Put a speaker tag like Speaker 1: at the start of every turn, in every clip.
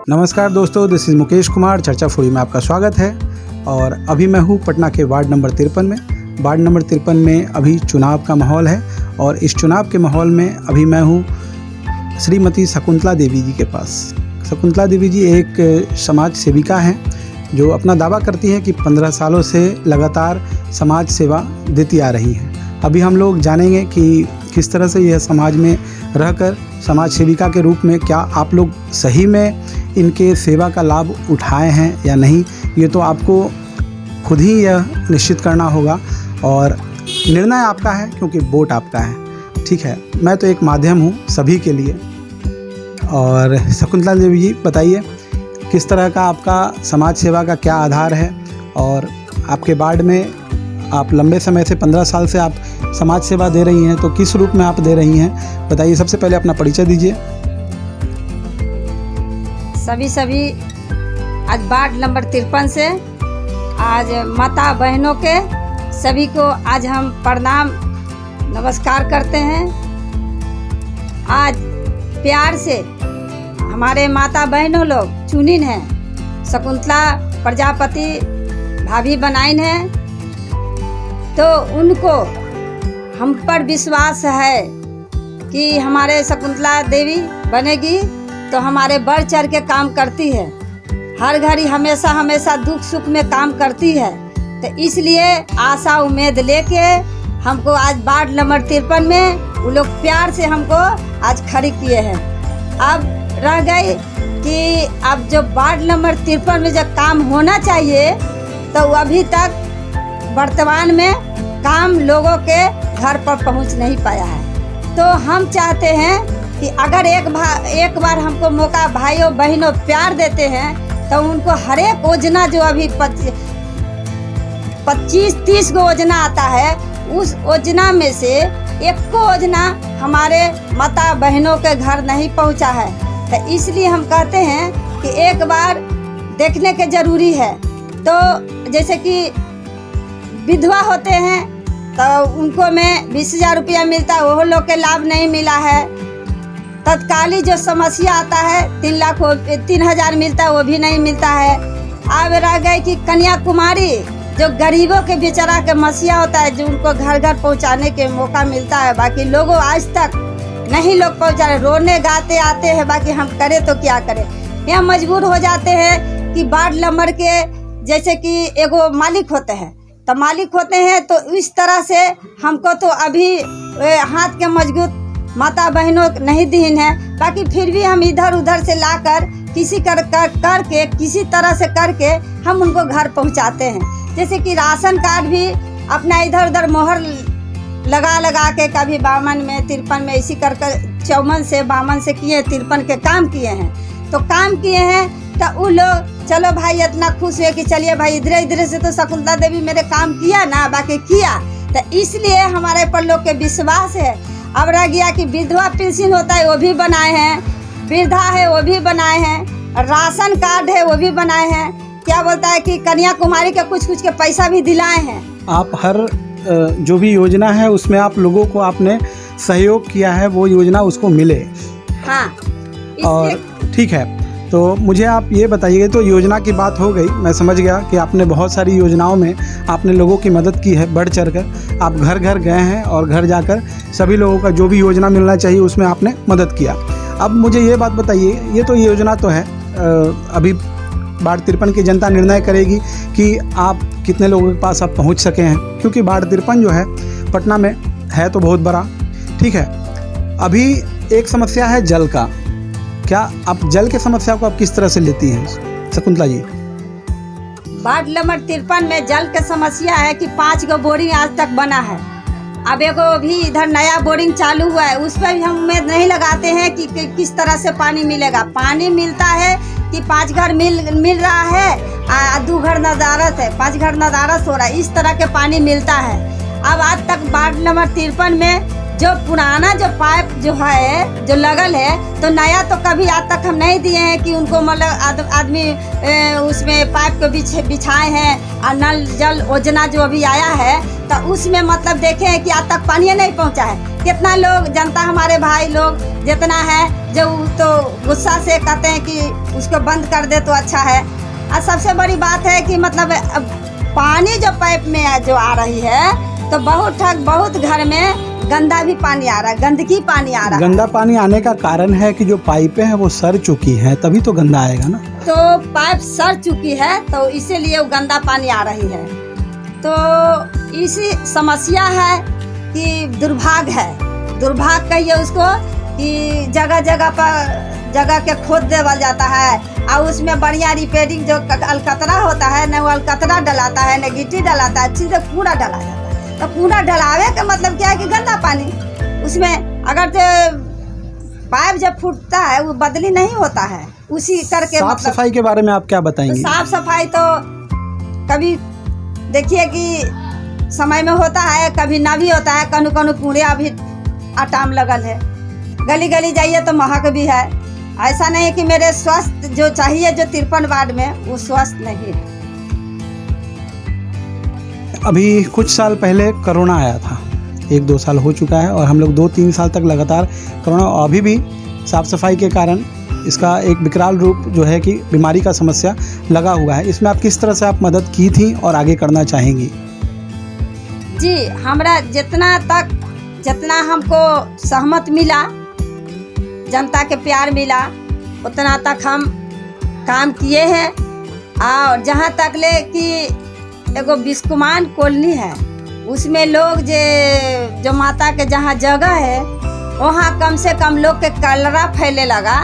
Speaker 1: नमस्कार दोस्तों, this is Mukesh Kumar. चर्चा फुड़ी में आपका स्वागत है। और अभी मैं हूँ पटना के वार्ड नंबर 53 में। वार्ड नंबर 53 में अभी चुनाव का माहौल है और इस चुनाव के माहौल में अभी मैं हूँ श्रीमती शकुंतला देवी जी के पास। शकुंतला देवी जी एक समाज सेविका हैं जो अपना दावा करती हैं कि 15 सालों से लगातार समाज सेवा देती आ रही हैं। अभी हम लोग जानेंगे कि किस तरह से यह समाज में रहकर समाज सेविका के रूप में क्या आप लोग सही में इनके सेवा का लाभ उठाए हैं या नहीं, ये तो आपको खुद ही यह निश्चित करना होगा और निर्णय आपका है क्योंकि वोट आपका है। ठीक है, मैं तो एक माध्यम हूँ सभी के लिए। और शकुंतला देवी जी बताइए, किस तरह का आपका समाज सेवा का क्या आधार है और आपके वार्ड में आप लंबे समय से 15 साल से आप समाज सेवा दे रही हैं, तो किस रूप में आप दे रही हैं बताइए। सबसे पहले अपना परिचय दीजिए।
Speaker 2: सभी आज वार्ड नंबर 53 से आज माता बहनों के सभी को आज हम प्रणाम नमस्कार करते हैं। आज प्यार से हमारे माता बहनों लोग चुनिन हैं, शकुंतला प्रजापति भाभी बनाइन हैं, तो उनको हम पर विश्वास है कि हमारे शकुंतला देवी बनेगी तो हमारे बढ़ चढ़ के काम करती है, हर घड़ी हमेशा दुख सुख में काम करती है। तो इसलिए आशा उम्मीद लेके हमको आज वार्ड नंबर 53 में वो लोग प्यार से हमको आज खड़ी किए हैं। अब रह गई कि अब जो वार्ड नंबर 53 में जब काम होना चाहिए तो अभी तक वर्तमान में काम लोगों के घर पर पहुंच नहीं पाया है। तो हम चाहते हैं कि अगर एक बार हमको मौका भाइयों बहनों प्यार देते हैं तो उनको हर एक योजना जो अभी 25-30 गो योजना आता है, उस योजना में से एक को योजना हमारे माता बहनों के घर नहीं पहुंचा है। तो इसलिए हम कहते हैं कि एक बार देखने के जरूरी है। तो जैसे कि विधवा होते हैं तो उनको में 20,000 रुपया मिलता है, वो लोग के लाभ नहीं मिला है। तत्कालीन जो समस्या आता है 3,000 मिलता है, वो भी नहीं मिलता है। अब रह गए कि कन्याकुमारी जो गरीबों के बेचारा के मसीहा होता है, जो उनको घर घर पहुंचाने के मौका मिलता है, बाकी लोगों आज तक नहीं लोग पहुंचा रहे, रोने गाते आते हैं, बाकी हम करें तो क्या करें। यहाँ मजबूर हो जाते हैं कि वार्ड नंबर के जैसे कि एगो मालिक होते हैं, तो मालिक होते हैं तो इस तरह से हमको तो अभी हाथ के मजबूत माता बहनों नहीं दीन है, बाकी फिर भी हम इधर उधर से लाकर किसी करके किसी तरह से करके हम उनको घर पहुंचाते हैं। जैसे कि राशन कार्ड भी अपना इधर उधर मोहर लगा के कभी 52 में 53 में इसी कर 54 से 52 से किए 53 के काम किए हैं। तो काम किए हैं तो वो लोग चलो भाई इतना खुश हुए कि चलिए भाई इधर से तो शकुंतला देवी मेरे काम किया ना, बाकी किया। तो इसलिए हमारे पर लोग के विश्वास है। अब रह गया कि विधवा पेंशन होता है वो भी बनाए हैं, वृद्धा है वो भी बनाए हैं, राशन कार्ड है वो भी बनाए हैं। क्या बोलता है कि कन्याकुमारी के कुछ के पैसा भी दिलाए हैं। आप
Speaker 1: हर जो भी योजना है उसमें आप लोगों को आपने सहयोग किया है, वो योजना उसको मिले।
Speaker 2: हाँ,
Speaker 1: और ठीक है, तो मुझे आप ये बताइए, तो योजना की बात हो गई, मैं समझ गया कि आपने बहुत सारी योजनाओं में आपने लोगों की मदद की है। बढ़ चढ़ कर आप घर घर गए हैं और घर जाकर सभी लोगों का जो भी योजना मिलना चाहिए उसमें आपने मदद किया। अब मुझे ये बात बताइए, ये तो योजना तो है, अभी वार्ड 53 की जनता निर्णय करेगी कि आप कितने लोगों के पास आप पहुँच सके हैं, क्योंकि वार्ड 53 जो है पटना में है तो बहुत बड़ा। ठीक है, अभी एक समस्या है जल का। क्या आप जल के समस्या को आप किस तरह से लेती हैं शकुंतला जी?
Speaker 2: वार्ड नंबर 53 में जल की समस्या है कि 5 गो बोरिंग आज तक बना है। अब एगो भी इधर नया बोरिंग चालू हुआ है, उस पर भी हम उम्मीद नहीं लगाते हैं कि किस तरह से पानी मिलेगा। पानी मिलता है कि 5 घर मिल रहा है, 2 घर नदारत है, 5 घर नदारत हो रहा है, इस तरह के पानी मिलता है। अब आज तक वार्ड नंबर 53 में जो पुराना जो पाइप जो है जो लगल है, तो नया तो कभी आज तक हम नहीं दिए हैं कि उनको मतलब आदमी उसमें पाइप को बिछाए हैं। और नल जल योजना जो अभी आया है तो उसमें मतलब देखे हैं कि आज तक पानी नहीं पहुंचा है। कितना लोग जनता हमारे भाई लोग जितना है जो तो गुस्सा से कहते हैं कि उसको बंद कर दे तो अच्छा है। और सबसे बड़ी बात है कि मतलब पानी जो पाइप में जो आ रही है तो बहुत घर में गंदा भी पानी आ रहा है, गंदगी पानी आ रहा है।
Speaker 1: गंदा पानी आने का कारण है कि जो पाइपें हैं वो सड़ चुकी हैं, तभी तो गंदा आएगा ना।
Speaker 2: तो पाइप सड़ चुकी है तो इसीलिए वो गंदा पानी आ रही है। तो इसी समस्या है कि दुर्भाग्य कहिए उसको कि जगह के खोद देवल जाता है और उसमें बढ़िया रिपेयरिंग जो अलकतरा होता है न वो अलकतरा डलाता है न गिट्टी डलाता है, सीधे कूड़ा डला जाता है। तो कूड़ा डलावे का मतलब क्या है कि गंदा पानी उसमें अगर जो पाइप जब फूटता है वो बदली नहीं होता है उसी करके।
Speaker 1: साफ सफाई के बारे में आप क्या बताएंगे?
Speaker 2: तो साफ सफाई तो कभी देखिए कि समय में होता है, कभी ना भी होता है। कनु कूड़े अभी आटाम लगल है, गली गली जाइए तो महक भी है। ऐसा नहीं कि मेरे स्वस्थ जो चाहिए जो 53 वार्ड में वो स्वस्थ नहीं है।
Speaker 1: अभी कुछ साल पहले कोरोना आया था, 1-2 साल हो चुका है और हम लोग 2-3 साल तक लगातार कोरोना, अभी भी साफ़ सफाई के कारण इसका एक विकराल रूप जो है कि बीमारी का समस्या लगा हुआ है। इसमें आप किस तरह से आप मदद की थी और आगे करना चाहेंगी?
Speaker 2: जी, हमरा जितना हमको सहमत मिला, जनता के प्यार मिला, उतना तक हम काम किए हैं। और जहाँ तक ले कि एगो बिस्कुमान कॉलोनी है उसमें लोग जो माता के जहाँ जगह है वहाँ कम से कम लोग के कलरा फैले लगा।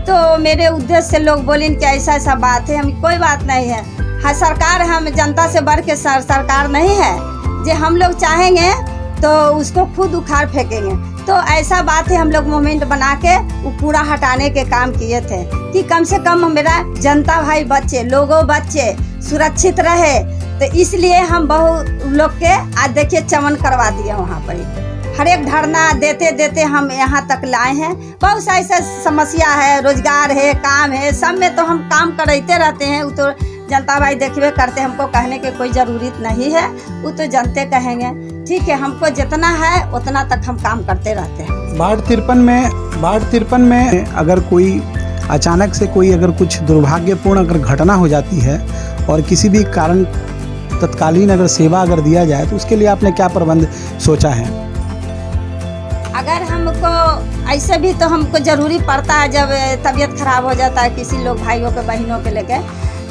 Speaker 2: तो मेरे उद्देश्य से लोग बोले कि ऐसा बात है। हम कोई बात नहीं है, हाँ सरकार हम जनता से बढ़ के सरकार नहीं है। जो हम लोग चाहेंगे तो उसको खुद उखाड़ फेंकेंगे। तो ऐसा बात है, हम लोग मूवमेंट बना के वो कूड़ा हटाने के काम किए थे कि कम से कम मेरा जनता भाई बच्चे सुरक्षित रहे। तो इसलिए हम बहुत लोग के आज देखिए चमन करवा दिए। वहाँ पर हर एक धरना देते हम यहाँ तक लाए हैं। बहुत सा ऐसा समस्या है, रोजगार है, काम है, सब में तो हम काम करते रहते हैं। वो तो जनता भाई देखिए करते, हमको कहने की कोई ज़रूरत नहीं है, वो तो जनते कहेंगे। ठीक है, हमको जितना है उतना तक हम काम करते रहते हैं।
Speaker 1: वार्ड 53 में अगर कोई अचानक से कोई अगर कुछ दुर्भाग्यपूर्ण अगर घटना हो जाती है और किसी भी कारण तत्कालीन अगर सेवा अगर दिया जाए तो उसके लिए आपने क्या प्रबंध सोचा है?
Speaker 2: अगर हमको ऐसे भी तो हमको ज़रूरी पड़ता है, जब तबीयत खराब हो जाता है किसी लोग भाइयों के बहनों के लेके,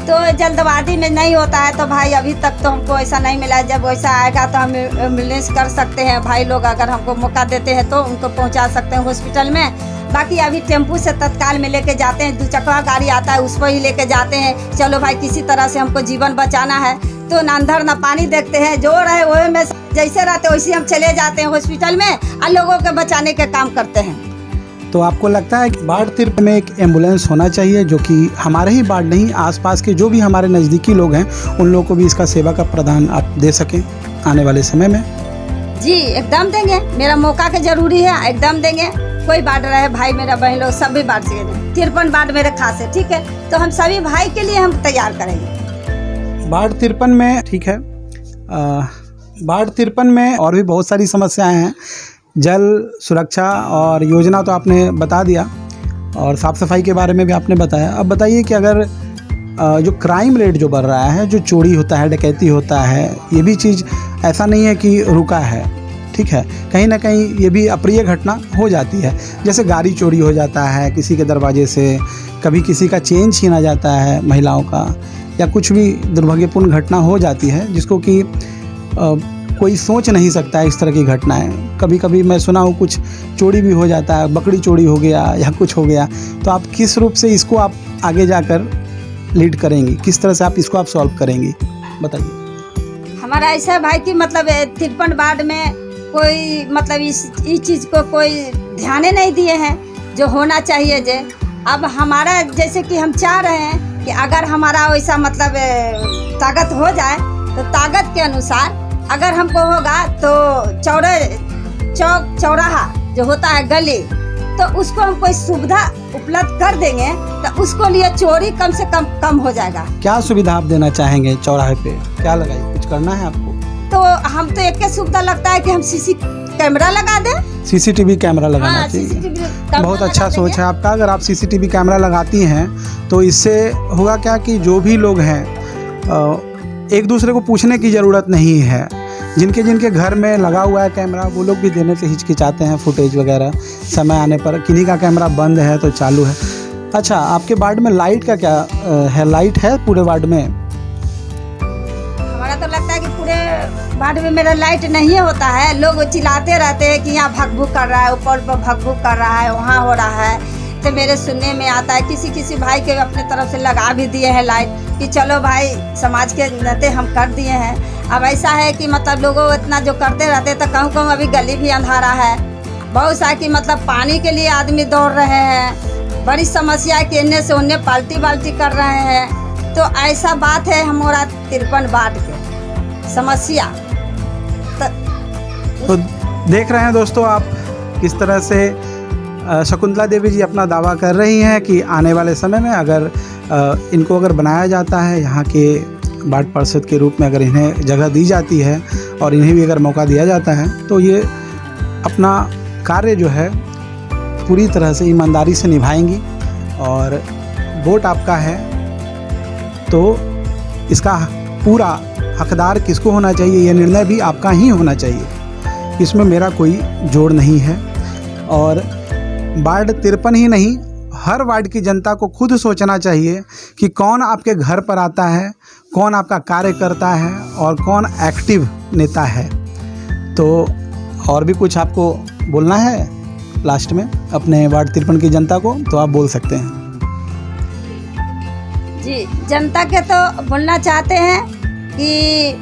Speaker 2: तो जल्दबाजी में नहीं होता है। तो भाई अभी तक तो हमको ऐसा नहीं मिला। जब वैसा आएगा तो हम एम्बुलेंस कर सकते हैं। भाई लोग अगर हमको मौका देते हैं तो उनको पहुंचा सकते हैं हॉस्पिटल में। बाकी अभी टेम्पू से तत्काल में लेके जाते हैं, 2 चक्का गाड़ी आता है उस पर ही लेके जाते हैं। चलो भाई किसी तरह से हमको जीवन बचाना है, तो ना अंदर ना पानी देखते हैं, जो रहे वो में जैसे रहते वैसे हम चले जाते हैं हॉस्पिटल में और लोगों के बचाने के काम करते हैं।
Speaker 1: तो आपको लगता है कि वार्ड 53 में एक एम्बुलेंस होना चाहिए जो कि हमारे ही वार्ड नहीं, आसपास के जो भी हमारे नज़दीकी लोग हैं उन लोगों को भी इसका सेवा का प्रदान आप दे सकें आने वाले समय में?
Speaker 2: जी एकदम देंगे, मेरा मौका के जरूरी है, एकदम देंगे। कोई वार्ड रहे भाई मेरा बहन लोग सभी वार्ड से 53 वार्ड मेरे खास है। ठीक है, तो हम सभी भाई के लिए हम तैयार करेंगे।
Speaker 1: वार्ड 53 में ठीक है, वार्ड 53 में और भी बहुत सारी समस्याएं हैं। जल सुरक्षा और योजना तो आपने बता दिया और साफ़ सफाई के बारे में भी आपने बताया। अब बताइए कि अगर जो क्राइम रेट जो बढ़ रहा है, जो चोरी होता है, डकैती होता है, ये भी चीज़ ऐसा नहीं है कि रुका है। ठीक है, कहीं ना कहीं ये भी अप्रिय घटना हो जाती है। जैसे गाड़ी चोरी हो जाता है किसी के दरवाजे से, कभी किसी का चेन छीना जाता है महिलाओं का, या कुछ भी दुर्भाग्यपूर्ण घटना हो जाती है जिसको कि कोई सोच नहीं सकता है इस तरह की घटनाएं। कभी कभी मैं सुना हूँ कुछ चोरी भी हो जाता है, बकरी चोरी हो गया या कुछ हो गया। तो आप किस रूप से इसको आप आगे जाकर लीड करेंगी, किस तरह से आप इसको आप सॉल्व करेंगी, बताइए।
Speaker 2: हमारा ऐसा है भाई कि मतलब 53 वार्ड में कोई मतलब इस चीज़ को कोई ध्यान नहीं दिए हैं जो होना चाहिए। जे अब हमारा जैसे कि हम चाह रहे हैं कि अगर हमारा वैसा मतलब ताकत हो जाए तो ताकत के अनुसार अगर हमको होगा तो चौक चौराहा जो होता है गली, तो उसको हम कोई सुविधा उपलब्ध कर देंगे तो उसको लिए चोरी कम से कम हो जाएगा।
Speaker 1: क्या सुविधा आप देना चाहेंगे चौराहे पे, क्या लगाए, कुछ करना है आपको?
Speaker 2: तो हम तो एक सुविधा लगता है कि हम सीसी कैमरा लगा दें।
Speaker 1: सीसीटीवी कैमरा लगाना चाहिए।
Speaker 2: CCTV
Speaker 1: बहुत अच्छा सोच है आपका। अगर आप सीसीटीवी कैमरा लगाती हैं तो इससे होगा क्या कि जो भी लोग हैं एक दूसरे को पूछने की ज़रूरत नहीं है। जिनके जिनके घर में लगा हुआ है कैमरा वो लोग भी देने से हिचकिचाते हैं फुटेज वगैरह, समय आने पर किन्हीं का कैमरा बंद है तो चालू है। अच्छा, आपके वार्ड में लाइट का क्या है? लाइट है पूरे वार्ड में?
Speaker 2: हमारा तो लगता है कि पूरे वार्ड में मेरा लाइट नहीं होता है। लोग चिल्लाते रहते हैं कि यहाँ भगभुक कर रहा है, ऊपर पर भगभुक कर रहा है, वहाँ हो रहा है। तो मेरे सुनने में आता है किसी किसी भाई के अपने तरफ से लगा भी दिए हैं लाइट कि चलो भाई समाज के नाते हम कर दिए हैं। अब ऐसा है कि मतलब लोगों इतना जो करते रहते तो कहूँ कहूँ अभी गली भी अंधारा है। बहुत सा कि मतलब पानी के लिए आदमी दौड़ रहे हैं, बड़ी समस्या है कि इन्ने से उन्ने पाल्टी बाल्टी कर रहे हैं। तो ऐसा बात है हमारा 53 वार्ड के समस्या।
Speaker 1: तो देख रहे हैं दोस्तों आप किस तरह से शकुंतला देवी जी अपना दावा कर रही हैं कि आने वाले समय में अगर इनको अगर बनाया जाता है, यहाँ के वार्ड पार्षद के रूप में अगर इन्हें जगह दी जाती है और इन्हें भी अगर मौका दिया जाता है तो ये अपना कार्य जो है पूरी तरह से ईमानदारी से निभाएंगी। और वोट आपका है तो इसका पूरा हकदार किसको होना चाहिए, ये निर्णय भी आपका ही होना चाहिए, इसमें मेरा कोई जोड़ नहीं है। और वार्ड 53 ही नहीं, हर वार्ड की जनता को खुद सोचना चाहिए कि कौन आपके घर पर आता है, कौन आपका कार्य करता है और कौन एक्टिव नेता है। तो और भी कुछ आपको बोलना है लास्ट में अपने वार्ड 53 की जनता को तो आप बोल सकते हैं।
Speaker 2: जी, जनता के तो बोलना चाहते हैं कि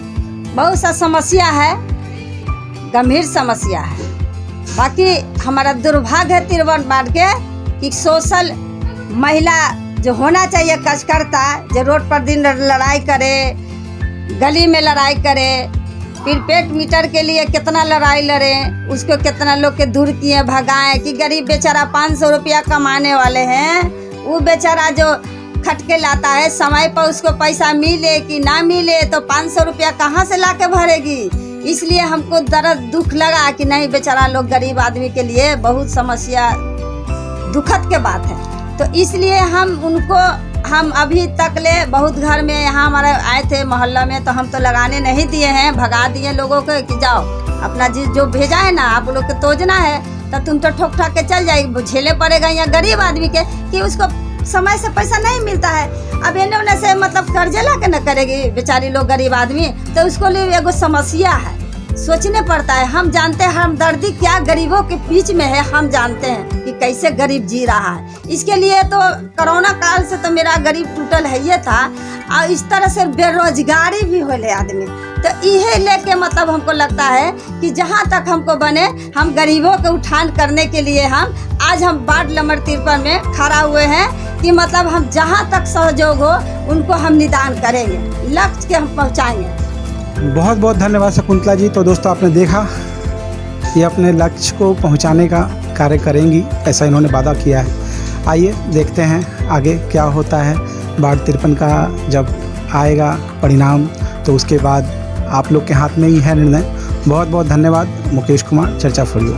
Speaker 2: बहुत सा समस्या है, गंभीर समस्या है। बाकी हमारा दुर्भाग्य है 53 वार्ड के कि सोशल महिला जो होना चाहिए कार्यकर्ता, जो रोड पर दिन लड़ाई करे, गली में लड़ाई करे, प्रीपेड मीटर के लिए कितना लड़ाई लड़े, उसको कितना लोग के दूर किए भगाएं कि गरीब बेचारा 500 रुपया कमाने वाले हैं, वो बेचारा जो खट के लाता है समय पर उसको पैसा मिले कि ना मिले तो 500 रुपया कहाँ से ला के भरेगी। इसलिए हमको दर्द दुख लगा कि नहीं, बेचारा लोग गरीब आदमी के लिए बहुत समस्या दुखद के बात है। तो इसलिए हम अभी तक ले बहुत घर में यहाँ हमारे आए थे मोहल्ला में तो हम तो लगाने नहीं दिए हैं, भगा दिए लोगों को कि जाओ अपना जो भेजा है ना आप लोग को तोजना है तो तुम तो ठोक ठाक के चल जाएगी। झेले पड़ेगा यहाँ गरीब आदमी के कि उसको समय से पैसा नहीं मिलता है। अब इन्हें उन्हें से मतलब कर्जे ला के न करेगी बेचारी लोग गरीब आदमी, तो उसको लिए एगो समस्या है, सोचने पड़ता है। हम जानते हैं हमदर्दी क्या गरीबों के बीच में है, हम जानते हैं कि कैसे गरीब जी रहा है। इसके लिए तो कोरोना काल से तो मेरा गरीब टूटल है ये था, और इस तरह से बेरोजगारी भी होले आदमी। तो यही लेके मतलब हमको लगता है कि जहाँ तक हमको बने हम गरीबों के उठान करने के लिए हम वार्ड नंबर 53 में खड़ा हुए हैं कि मतलब हम जहाँ तक सहयोग हो उनको हम निदान करेंगे, लक्ष्य के हम पहुँचाएंगे।
Speaker 1: बहुत बहुत धन्यवाद शकुंतला जी। तो दोस्तों आपने देखा ये अपने लक्ष्य को पहुंचाने का कार्य करेंगी, ऐसा इन्होंने वादा किया है। आइए देखते हैं आगे क्या होता है। वार्ड 53 का जब आएगा परिणाम तो उसके बाद आप लोग के हाथ में ही है निर्णय। बहुत बहुत धन्यवाद। मुकेश कुमार, चर्चा फॉर यू।